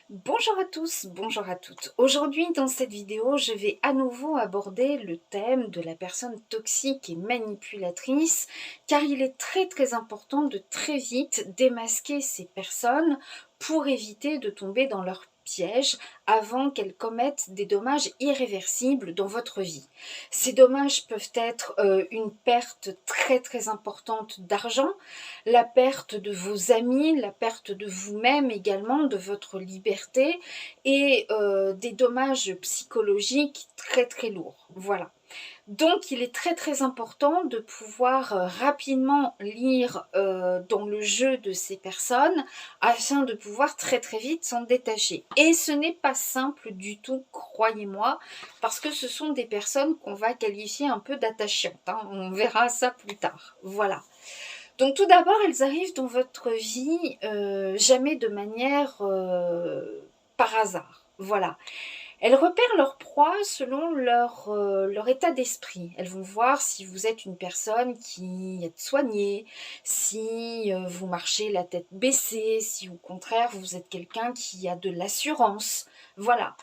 Bonjour à tous, bonjour à toutes. Aujourd'hui, dans cette vidéo, je vais à nouveau aborder le thème de la personne toxique et manipulatrice, car il est très important de très vite démasquer ces personnes pour éviter de tomber dans leur piège avant qu'elles commettent des dommages irréversibles dans votre vie. Ces dommages peuvent être une perte très importante d'argent, la perte de vos amis, la perte de vous-même également, de votre liberté et des dommages psychologiques très lourds. Voilà. Donc il est très important de pouvoir rapidement lire dans le jeu de ces personnes afin de pouvoir très vite s'en détacher. Et ce n'est pas simple du tout, croyez-moi, parce que ce sont des personnes qu'on va qualifier un peu d'attachantes, hein. On verra ça plus tard. Voilà. Donc tout d'abord, elles arrivent dans votre vie jamais de manière par hasard. Voilà. Elles repèrent leur proie selon leur état d'esprit. Elles vont voir si vous êtes une personne qui est soignée, si vous marchez la tête baissée, si au contraire vous êtes quelqu'un qui a de l'assurance. Voilà.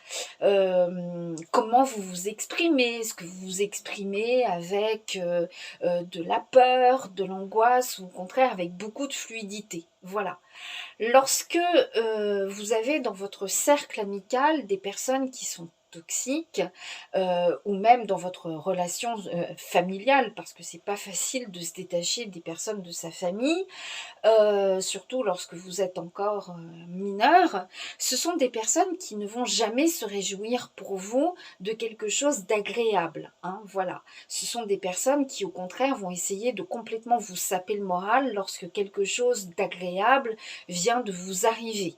Comment vous vous exprimez? Est-ce que vous vous exprimez avec de la peur, de l'angoisse ou au contraire avec beaucoup de fluidité? Voilà. Lorsque vous avez dans votre cercle amical des personnes qui sont toxiques ou même dans votre relation familiale, parce que c'est pas facile de se détacher des personnes de sa famille, surtout lorsque vous êtes encore mineur, ce sont des personnes qui ne vont jamais se réjouir pour vous de quelque chose d'agréable, hein, voilà. Ce sont des personnes qui au contraire vont essayer de complètement vous saper le moral lorsque quelque chose d'agréable vient de vous arriver.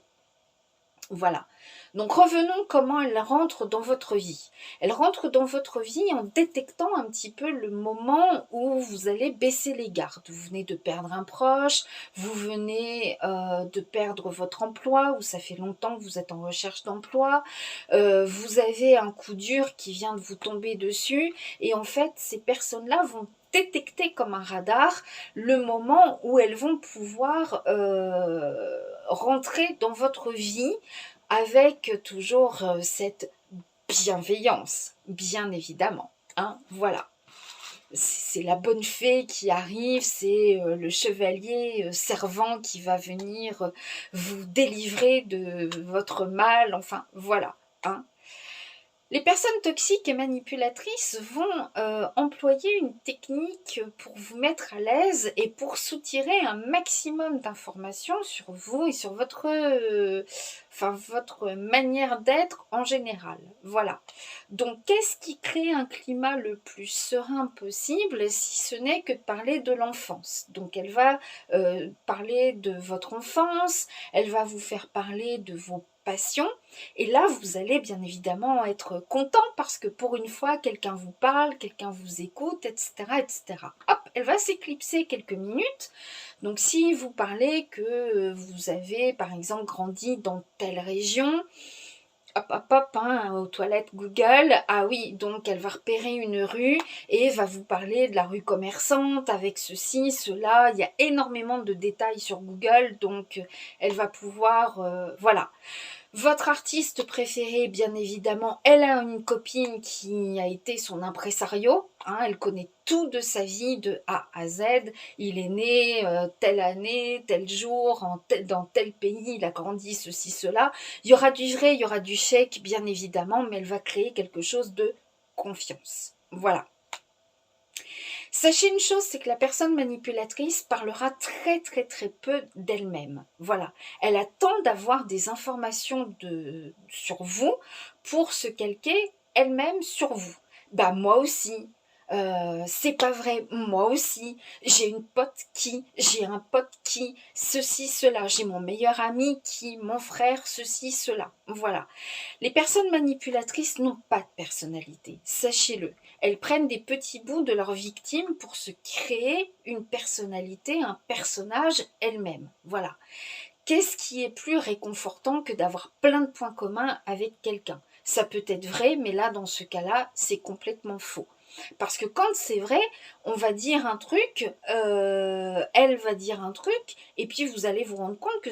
Voilà. Donc revenons comment elle rentre dans votre vie. Elle rentre dans votre vie en détectant un petit peu le moment où vous allez baisser les gardes. Vous venez de perdre un proche, vous venez de perdre votre emploi, ou ça fait longtemps que vous êtes en recherche d'emploi, vous avez un coup dur qui vient de vous tomber dessus, et en fait ces personnes-là vont détecter comme un radar le moment où elles vont pouvoir rentrer dans votre vie avec toujours cette bienveillance, bien évidemment, hein, voilà. C'est la bonne fée qui arrive, c'est le chevalier servant qui va venir vous délivrer de votre mal, enfin voilà, hein. Les personnes toxiques et manipulatrices vont employer une technique pour vous mettre à l'aise et pour soutirer un maximum d'informations sur vous et sur votre manière d'être en général. Voilà. Donc, qu'est-ce qui crée un climat le plus serein possible si ce n'est que de parler de l'enfance? Donc, elle va parler de votre enfance, elle va vous faire parler de vos passions, et là, vous allez bien évidemment être content parce que pour une fois, quelqu'un vous parle, quelqu'un vous écoute, etc. Hop, elle va s'éclipser quelques minutes. Donc, si vous parlez que vous avez, par exemple, grandi dans telle région, hop, hein, aux toilettes Google, ah oui, donc elle va repérer une rue et va vous parler de la rue commerçante avec ceci, cela. Il y a énormément de détails sur Google, donc elle va pouvoir, voilà. Votre artiste préféré, bien évidemment, elle a une copine qui a été son impresario, hein, elle connaît tout de sa vie de A à Z. Il est né telle année, tel jour, dans tel pays, il a grandi, ceci, cela. Il y aura du vrai, il y aura du chèque, bien évidemment, mais elle va créer quelque chose de confiance. Voilà. Sachez une chose, c'est que la personne manipulatrice parlera très peu d'elle-même. Voilà. Elle attend d'avoir des informations sur vous pour se calquer elle-même sur vous. Bah moi aussi. C'est pas vrai, moi aussi. J'ai un pote qui, ceci, cela. J'ai mon meilleur ami qui, mon frère, ceci, cela. Voilà. Les personnes manipulatrices n'ont pas de personnalité, sachez-le. Elles prennent des petits bouts de leur victime pour se créer une personnalité, un personnage elles-mêmes. Voilà. Qu'est-ce qui est plus réconfortant que d'avoir plein de points communs avec quelqu'un? Ça peut être vrai, mais là, dans ce cas-là, c'est complètement faux. Parce que quand c'est vrai, on va dire un truc, elle va dire un truc, et puis vous allez vous rendre compte que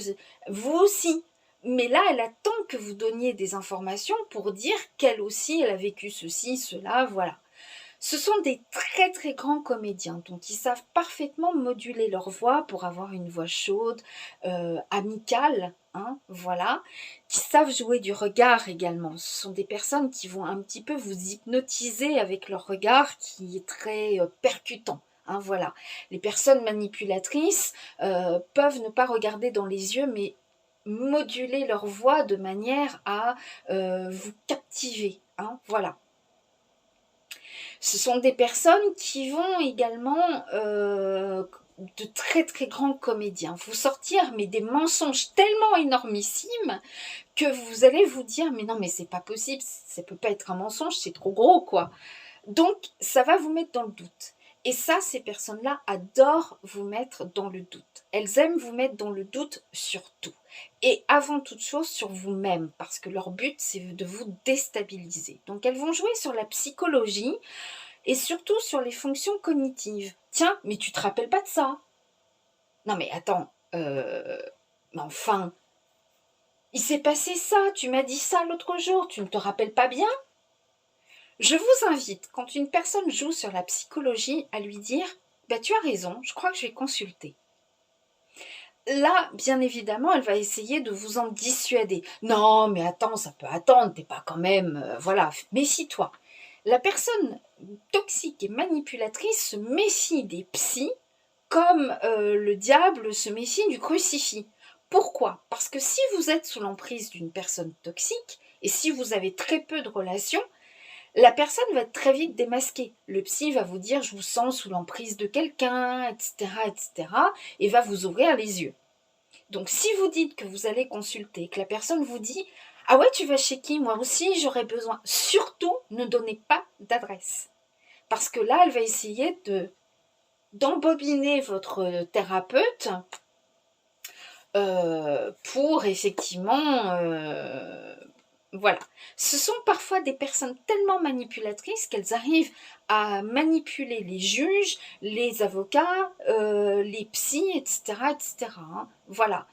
vous aussi, Mais là, elle attend que vous donniez des informations pour dire qu'elle aussi, elle a vécu ceci, cela, voilà. Ce sont des très très grands comédiens, donc ils savent parfaitement moduler leur voix pour avoir une voix chaude, amicale, hein, voilà, qui savent jouer du regard également. Ce sont des personnes qui vont un petit peu vous hypnotiser avec leur regard qui est très percutant. Hein, voilà. Les personnes manipulatrices peuvent ne pas regarder dans les yeux, mais moduler leur voix de manière à vous captiver. Hein, voilà. Ce sont des personnes qui vont également de très très grands comédiens vous sortir mais des mensonges tellement énormissimes que vous allez vous dire mais non mais c'est pas possible, ça peut pas être un mensonge, c'est trop gros quoi. Donc ça va vous mettre dans le doute. Et ça, ces personnes-là adorent vous mettre dans le doute. Elles aiment vous mettre dans le doute sur tout. Et avant toute chose, sur vous-même, parce que leur but, c'est de vous déstabiliser. Donc elles vont jouer sur la psychologie et surtout sur les fonctions cognitives. Tiens, mais tu te rappelles pas de ça? Non mais attends, mais enfin, il s'est passé ça, tu m'as dit ça l'autre jour, tu ne te rappelles pas bien? Je vous invite, quand une personne joue sur la psychologie, à lui dire bah, « tu as raison, je crois que je vais consulter ». Là, bien évidemment, elle va essayer de vous en dissuader. « Non, mais attends, ça peut attendre, t'es pas quand même... voilà, méfie-toi ». La personne toxique et manipulatrice se méfie des psys comme le diable se méfie du crucifix. Pourquoi? Parce que si vous êtes sous l'emprise d'une personne toxique, et si vous avez très peu de relations, la personne va être très vite démasquée. Le psy va vous dire « je vous sens sous l'emprise de quelqu'un », etc., et va vous ouvrir les yeux. Donc si vous dites que vous allez consulter, que la personne vous dit « ah ouais, tu vas chez qui? Moi aussi, j'aurais besoin », surtout ne donnez pas d'adresse. Parce que là, elle va essayer d'embobiner votre thérapeute pour effectivement... voilà. Ce sont parfois des personnes tellement manipulatrices qu'elles arrivent à manipuler les juges, les avocats, les psys, etc. etc. Hein. Voilà.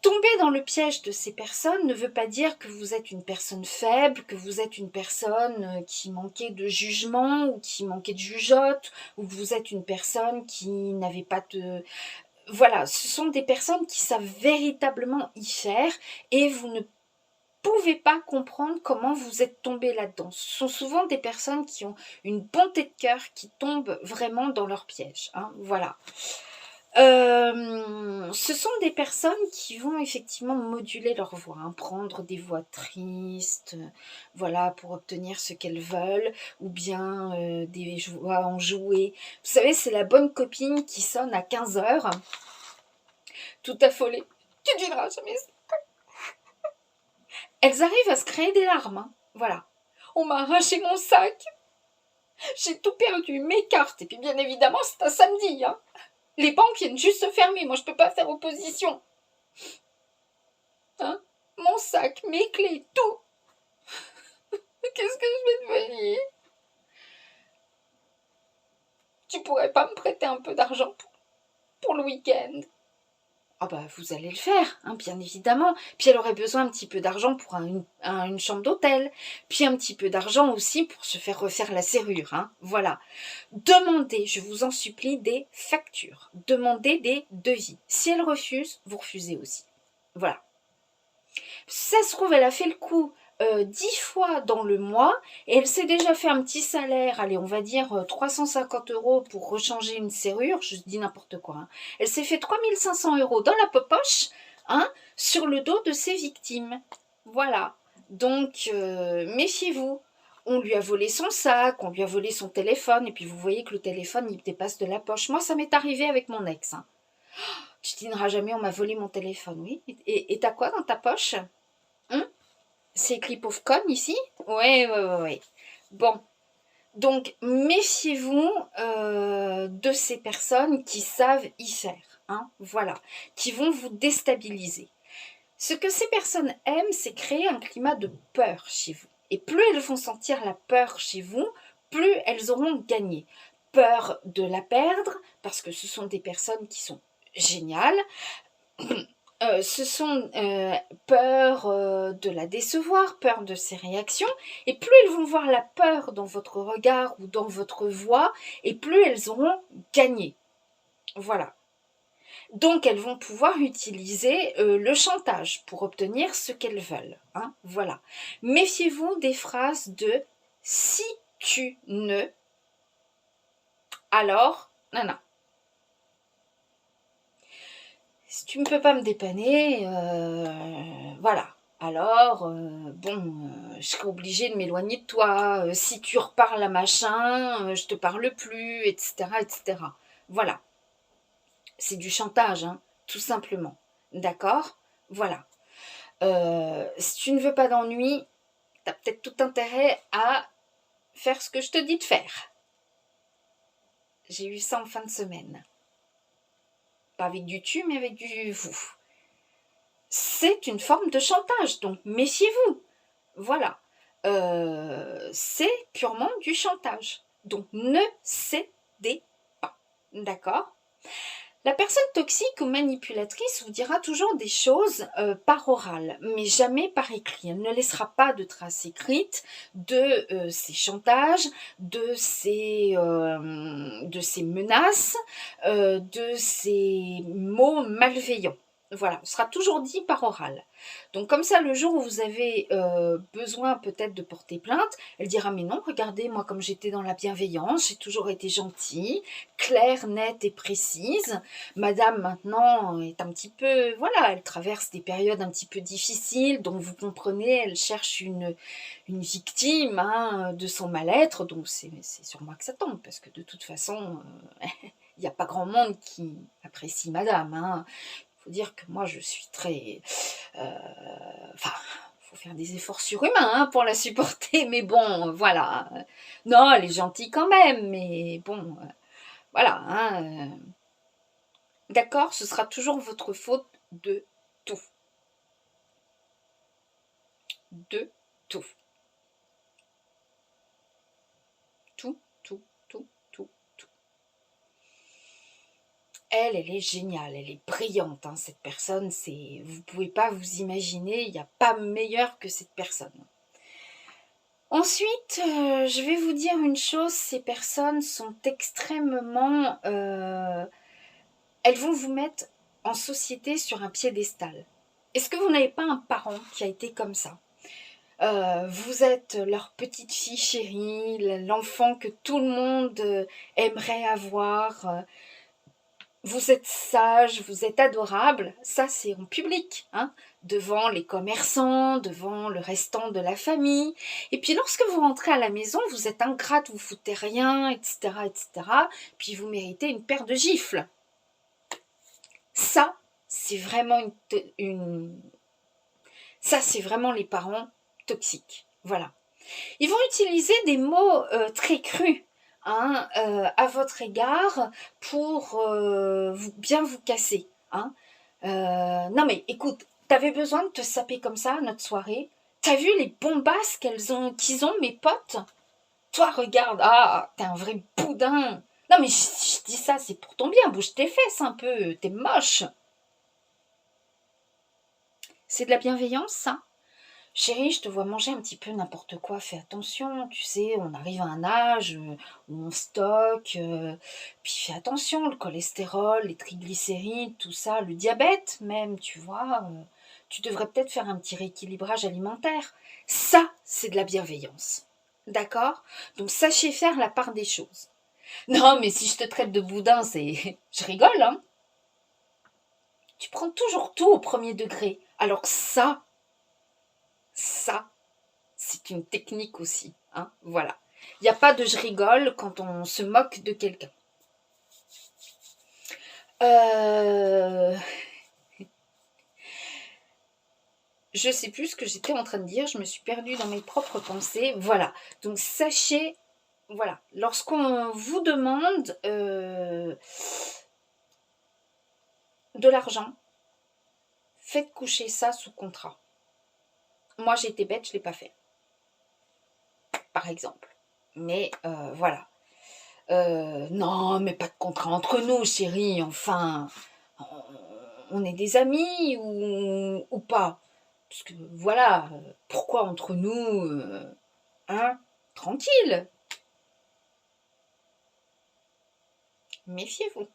Tomber dans le piège de ces personnes ne veut pas dire que vous êtes une personne faible, que vous êtes une personne qui manquait de jugement ou qui manquait de jugeote, ou que vous êtes une personne qui n'avait pas de... Voilà, ce sont des personnes qui savent véritablement y faire et vous ne pouvez pas comprendre comment vous êtes tombé là-dedans. Ce sont souvent des personnes qui ont une bonté de cœur qui tombent vraiment dans leur piège. Hein, voilà. Ce sont des personnes qui vont effectivement moduler leur voix, hein, prendre des voix tristes, voilà, pour obtenir ce qu'elles veulent, ou bien des voix enjouées. Vous savez, c'est la bonne copine qui sonne à 15h, tout affolée. Tu diras jamais ça. Elles arrivent à se créer des larmes, hein, voilà. On m'a arraché mon sac, j'ai tout perdu, mes cartes, et puis bien évidemment c'est un samedi, hein. Les banques viennent juste se fermer, moi je peux pas faire opposition. Hein, mon sac, mes clés, tout. Qu'est-ce que je vais devenir? Tu pourrais pas me prêter un peu d'argent pour le week-end? Ah bah vous allez le faire, hein, bien évidemment. Puis elle aurait besoin un petit peu d'argent pour une chambre d'hôtel. Puis un petit peu d'argent aussi pour se faire refaire la serrure. Hein, voilà. Demandez, je vous en supplie, des factures. Demandez des devis. Si elle refuse, vous refusez aussi. Voilà. Ça se trouve, elle a fait le coup 10 fois dans le mois et elle s'est déjà fait un petit salaire, allez, on va dire 350 € pour rechanger une serrure, je dis n'importe quoi. Hein. Elle s'est fait 3500 € dans la poche, hein, sur le dos de ses victimes. Voilà. Donc, méfiez-vous. On lui a volé son sac, on lui a volé son téléphone, et puis vous voyez que le téléphone, il dépasse de la poche. Moi, ça m'est arrivé avec mon ex. Hein. Tu dîneras jamais, on m'a volé mon téléphone, oui. Et t'as quoi dans ta poche? Hein? C'est écrit pauvre conne ici? Ouais. Bon, donc méfiez-vous de ces personnes qui savent y faire. Hein, voilà, qui vont vous déstabiliser. Ce que ces personnes aiment, c'est créer un climat de peur chez vous. Et plus elles font sentir la peur chez vous, plus elles auront gagné. Peur de la perdre, parce que ce sont des personnes qui sont géniales. ce sont peur de la décevoir, peur de ses réactions, et plus elles vont voir la peur dans votre regard ou dans votre voix, et plus elles auront gagné. Voilà. Donc elles vont pouvoir utiliser le chantage pour obtenir ce qu'elles veulent. Hein, voilà. Méfiez-vous des phrases de si tu ne, alors, non. Si tu ne peux pas me dépanner, voilà. Alors, je serai obligée de m'éloigner de toi. Si tu reparles à machin, je te parle plus, etc., etc. Voilà. C'est du chantage, hein, tout simplement. D'accord? Voilà. Si tu ne veux pas d'ennui, tu as peut-être tout intérêt à faire ce que je te dis de faire. J'ai eu ça en fin de semaine. Pas avec du tu, mais avec du vous. C'est une forme de chantage, donc méfiez-vous. Voilà. C'est purement du chantage. Donc ne cédez pas. D'accord? La personne toxique ou manipulatrice vous dira toujours des choses par oral, mais jamais par écrit. Elle ne laissera pas de traces écrites de ses chantages, de ses menaces, de ses mots malveillants. Voilà, ce sera toujours dit par oral. Donc comme ça, le jour où vous avez besoin peut-être de porter plainte, elle dira mais non, regardez, moi comme j'étais dans la bienveillance, j'ai toujours été gentille, claire, nette et précise. Madame maintenant est un petit peu, voilà, elle traverse des périodes un petit peu difficiles, donc vous comprenez, elle cherche une victime hein, de son mal-être, donc c'est sur moi que ça tombe, parce que de toute façon, il n'y a pas grand monde qui apprécie Madame, hein. Il faut dire que moi je suis très... Enfin, faut faire des efforts surhumains hein, pour la supporter, mais bon, voilà. Non, elle est gentille quand même, mais bon, voilà. Hein, d'accord, ce sera toujours votre faute de tout. De tout. Tout, tout, tout, tout, tout. Elle est géniale, elle est brillante, hein, cette personne. Vous ne pouvez pas vous imaginer, il n'y a pas meilleur que cette personne. Ensuite, je vais vous dire une chose, ces personnes sont extrêmement... elles vont vous mettre en société sur un piédestal. Est-ce que vous n'avez pas un parent qui a été comme ça? Vous êtes leur petite fille chérie, l'enfant que tout le monde aimerait avoir. Vous êtes sage, vous êtes adorable. Ça, c'est en public, hein, devant les commerçants, devant le restant de la famille. Et puis, lorsque vous rentrez à la maison, vous êtes ingrate, vous foutez rien, etc., etc. Puis, vous méritez une paire de gifles. Ça, c'est vraiment ça, c'est vraiment les parents toxiques. Voilà. Ils vont utiliser des mots très crus hein, à votre égard pour bien vous casser. Hein. Non mais écoute, t'avais besoin de te saper comme ça à notre soirée? T'as vu les bombasses qu'ils ont mes potes? Toi regarde, ah t'es un vrai boudin. Non mais je dis ça, c'est pour ton bien, bouge tes fesses un peu, t'es moche. C'est de la bienveillance ça? Chérie, je te vois manger un petit peu n'importe quoi, fais attention, tu sais, on arrive à un âge où on stocke, puis fais attention, le cholestérol, les triglycérides, tout ça, le diabète même, tu vois, tu devrais peut-être faire un petit rééquilibrage alimentaire. Ça, c'est de la bienveillance, d'accord? Donc sachez faire la part des choses. Non, mais si je te traite de boudin, c'est... Je rigole, hein? Tu prends toujours tout au premier degré, alors ça, c'est une technique aussi. Hein, voilà. Il n'y a pas de je rigole quand on se moque de quelqu'un. Je ne sais plus ce que j'étais en train de dire. Je me suis perdue dans mes propres pensées. Voilà. Donc, sachez, voilà, lorsqu'on vous demande de l'argent, faites coucher ça sous contrat. Moi, j'ai été bête, je ne l'ai pas fait. Par exemple. Mais voilà. Non, mais pas de contrat entre nous, chérie, enfin. on est des amis ou pas? Parce que voilà, pourquoi entre nous, hein? Tranquille, méfiez-vous.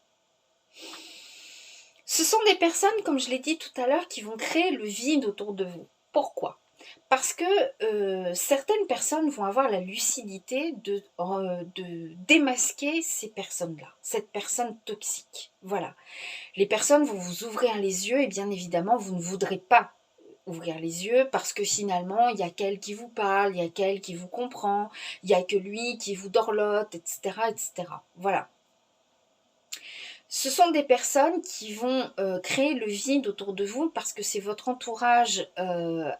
Ce sont des personnes, comme je l'ai dit tout à l'heure, qui vont créer le vide autour de vous. Pourquoi? Parce que certaines personnes vont avoir la lucidité de démasquer ces personnes-là, cette personne toxique. Voilà. Les personnes vont vous ouvrir les yeux et bien évidemment, vous ne voudrez pas ouvrir les yeux parce que finalement, il y a qu'elle qui vous parle, il y a qu'elle qui vous comprend, il n'y a que lui qui vous dorlote, etc., etc. Voilà. Ce sont des personnes qui vont créer le vide autour de vous parce que c'est votre entourage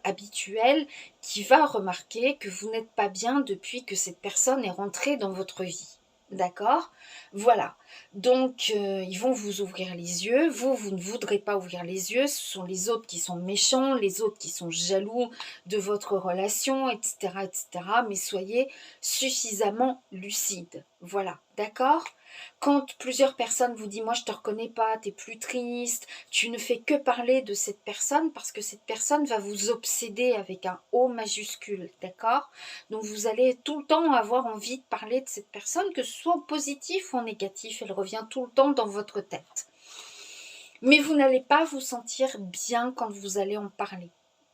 habituel qui va remarquer que vous n'êtes pas bien depuis que cette personne est rentrée dans votre vie. D'accord? Voilà. Donc, ils vont vous ouvrir les yeux. Vous ne voudrez pas ouvrir les yeux. Ce sont les autres qui sont méchants, les autres qui sont jaloux de votre relation, etc., etc. Mais soyez suffisamment lucide. Voilà. D'accord? Quand plusieurs personnes vous disent « moi je te reconnais pas, tu es plus triste », tu ne fais que parler de cette personne parce que cette personne va vous obséder avec un O majuscule, d'accord? Donc vous allez tout le temps avoir envie de parler de cette personne, que ce soit en positif ou en négatif, elle revient tout le temps dans votre tête. Mais vous n'allez pas vous sentir bien quand vous allez en parler,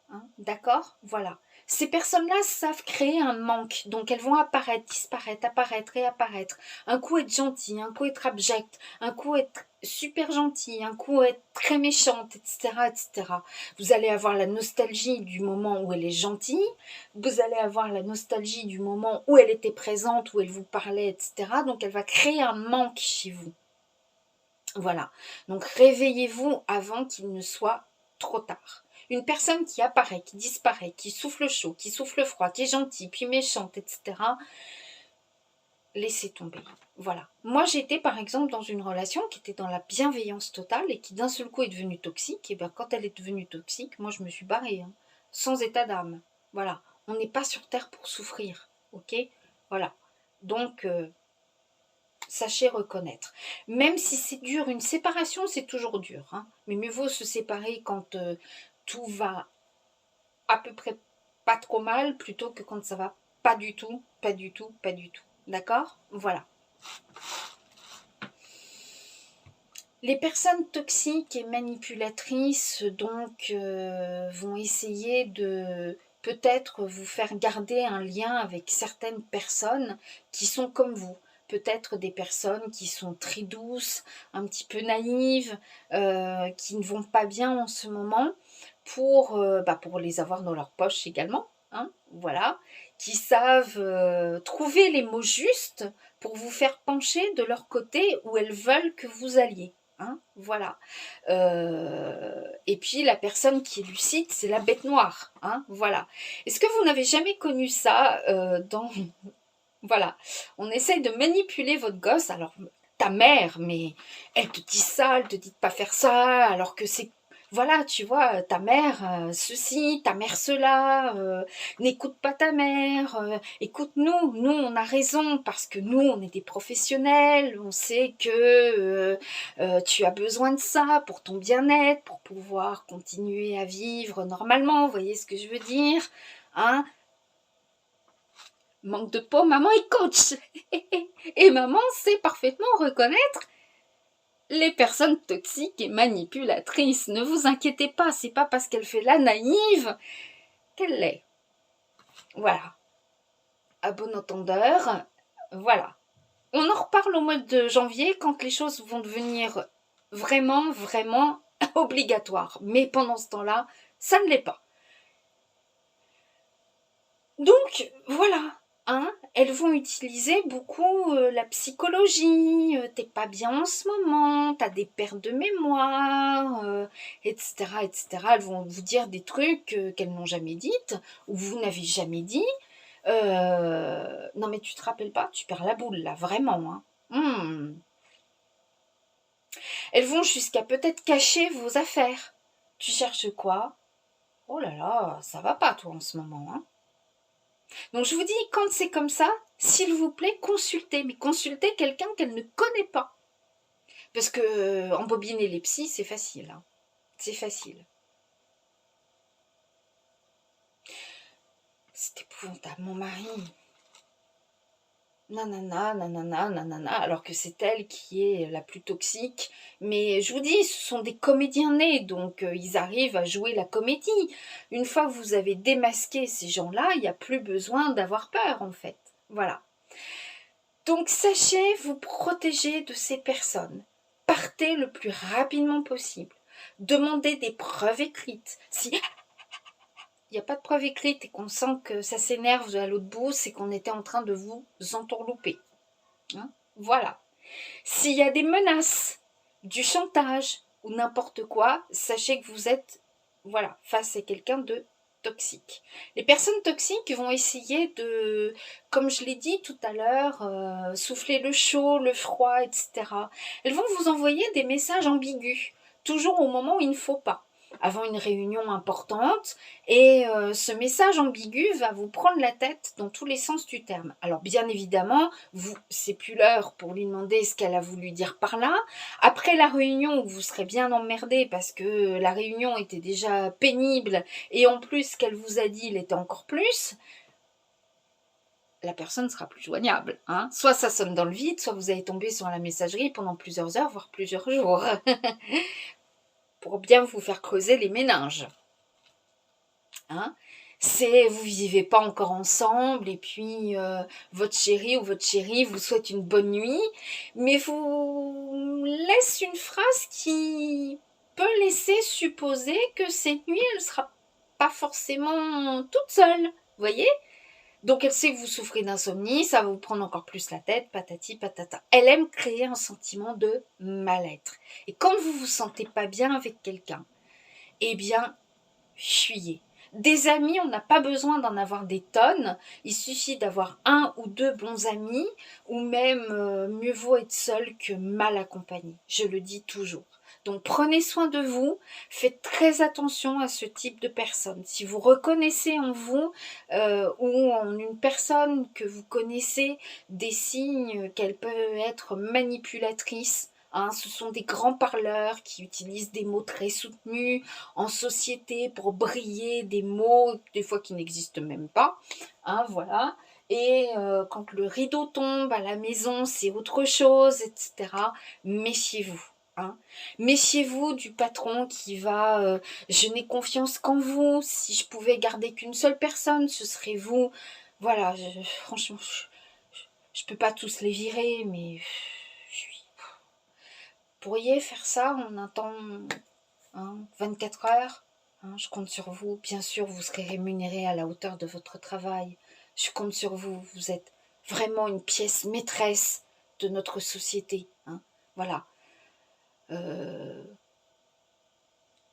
hein, d'accord? Voilà. Ces personnes-là savent créer un manque, donc elles vont apparaître, disparaître, apparaître et apparaître. Un coup être gentille, un coup être abjecte, un coup être super gentille, un coup être très méchante, etc., etc. Vous allez avoir la nostalgie du moment où elle est gentille, vous allez avoir la nostalgie du moment où elle était présente, où elle vous parlait, etc. Donc elle va créer un manque chez vous. Voilà. Donc réveillez-vous avant qu'il ne soit trop tard. Une personne qui apparaît, qui disparaît, qui souffle chaud, qui souffle froid, qui est gentille, puis méchante, etc., laissez tomber. Voilà. Moi, j'étais par exemple dans une relation qui était dans la bienveillance totale et qui d'un seul coup est devenue toxique. Et bien quand elle est devenue toxique, moi je me suis barrée, hein, sans état d'âme. Voilà. On n'est pas sur Terre pour souffrir. Ok? Voilà. Donc, sachez reconnaître. Même si c'est dur, une séparation, c'est toujours dur, hein. Mais mieux vaut se séparer quand tout va à peu près pas trop mal, plutôt que quand ça va pas du tout, pas du tout, pas du tout. D'accord? Voilà. Les personnes toxiques et manipulatrices, donc, vont essayer de peut-être vous faire garder un lien avec certaines personnes qui sont comme vous. Peut-être des personnes qui sont très douces, un petit peu naïves, qui ne vont pas bien en ce moment, pour les avoir dans leur poche également, hein, voilà, qui savent trouver les mots justes pour vous faire pencher de leur côté où elles veulent que vous alliez. Hein, voilà. Et puis la personne qui est lucide, c'est la bête noire. Hein, voilà. Est-ce que vous n'avez jamais connu ça dans... Voilà. On essaye de manipuler votre gosse. Alors, ta mère, mais elle te dit ça, elle te dit de pas faire ça, alors que c'est... Voilà, tu vois, ta mère ceci, ta mère cela, n'écoute pas ta mère, écoute-nous, nous on a raison parce que nous on est des professionnels, on sait que tu as besoin de ça pour ton bien-être, pour pouvoir continuer à vivre normalement, vous voyez ce que je veux dire, hein? Manque de peau, maman est coach. Et maman sait parfaitement reconnaître les personnes toxiques et manipulatrices. Ne vous inquiétez pas, c'est pas parce qu'elle fait la naïve qu'elle l'est. Voilà. À bon entendeur, voilà. On en reparle au mois de janvier quand les choses vont devenir vraiment, vraiment obligatoires. Mais pendant ce temps-là, ça ne l'est pas. Donc, voilà. Hein, elles vont utiliser beaucoup la psychologie, t'es pas bien en ce moment, t'as des pertes de mémoire, etc., etc. Elles vont vous dire des trucs qu'elles n'ont jamais dites, ou vous n'avez jamais dit. Non mais tu te rappelles pas, tu perds la boule là, vraiment. Hein. Elles vont jusqu'à peut-être cacher vos affaires. Tu cherches quoi? Oh là là, ça va pas toi en ce moment. Hein. Donc je vous dis, quand c'est comme ça, s'il vous plaît, consultez. Mais consultez quelqu'un qu'elle ne connaît pas. Parce que embobiner les psys, c'est facile. Hein. C'est facile. C'est épouvantable, mon mari. Nanana, nanana, nanana, alors que c'est elle qui est la plus toxique. Mais je vous dis, ce sont des comédiens nés, donc ils arrivent à jouer la comédie. Une fois que vous avez démasqué ces gens-là, il n'y a plus besoin d'avoir peur, en fait. Voilà. Donc sachez vous protéger de ces personnes. Partez le plus rapidement possible. Demandez des preuves écrites. Si il n'y a pas de preuve écrite et qu'on sent que ça s'énerve à l'autre bout, c'est qu'on était en train de vous entourlouper. Hein, voilà. S'il y a des menaces, du chantage ou n'importe quoi, sachez que vous êtes face à quelqu'un de toxique. Les personnes toxiques vont essayer de, comme je l'ai dit tout à l'heure, souffler le chaud, le froid, etc. Elles vont vous envoyer des messages ambigus, toujours au moment où il ne faut pas, avant une réunion importante, et ce message ambigu va vous prendre la tête dans tous les sens du terme. Alors bien évidemment, c'est plus l'heure pour lui demander ce qu'elle a voulu dire par là. Après la réunion, vous serez bien emmerdé parce que la réunion était déjà pénible, et en plus ce qu'elle vous a dit, il était encore plus. La personne ne sera plus joignable. Hein. Soit ça sonne dans le vide, soit vous allez tomber sur la messagerie pendant plusieurs heures, voire plusieurs jours. Pour bien vous faire creuser les méninges. Hein, vous vivez pas encore ensemble et puis votre chéri ou votre chérie vous souhaite une bonne nuit, mais vous laisse une phrase qui peut laisser supposer que cette nuit elle sera pas forcément toute seule, voyez. Donc elle sait que vous souffrez d'insomnie, ça va vous prendre encore plus la tête, patati patata. Elle aime créer un sentiment de mal-être. Et quand vous vous sentez pas bien avec quelqu'un, eh bien, fuyez. Des amis, on n'a pas besoin d'en avoir des tonnes, il suffit d'avoir un ou deux bons amis, ou même mieux vaut être seul que mal accompagné, je le dis toujours. Donc prenez soin de vous, faites très attention à ce type de personnes. Si vous reconnaissez en vous ou en une personne que vous connaissez des signes qu'elle peut être manipulatrice, hein, ce sont des grands parleurs qui utilisent des mots très soutenus en société pour briller, des mots des fois qui n'existent même pas, hein, voilà. Et quand le rideau tombe à la maison, c'est autre chose, etc. Méfiez-vous. Hein. Méfiez-vous du patron qui va je n'ai confiance qu'en vous, si je pouvais garder qu'une seule personne, ce serait vous. Voilà, franchement, je peux pas tous les virer, mais pourriez faire ça en un temps 24 heures. Hein, je compte sur vous. Bien sûr, vous serez rémunéré à la hauteur de votre travail. Je compte sur vous. Vous êtes vraiment une pièce maîtresse de notre société. Hein. Voilà.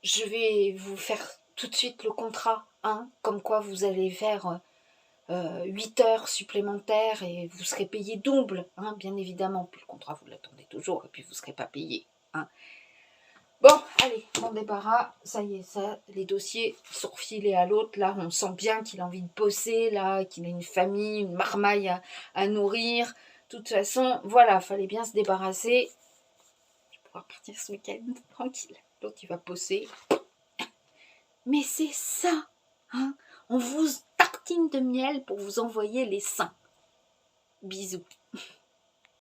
Je vais vous faire tout de suite le contrat. Hein, comme quoi vous allez faire 8 heures supplémentaires et vous serez payé double. Hein, bien évidemment. Puis le contrat, vous l'attendez toujours et puis vous ne serez pas payé. Hein. Bon, allez, mon débarras, ça y est, ça, les dossiers sont refilés à l'autre. Là, on sent bien qu'il a envie de bosser, là, qu'il a une famille, une marmaille à nourrir. De toute façon, voilà, fallait bien se débarrasser. Je vais pouvoir partir ce week-end, tranquille. L'autre, il va bosser. Mais c'est ça, hein. On vous tartine de miel pour vous envoyer les seins. Bisous.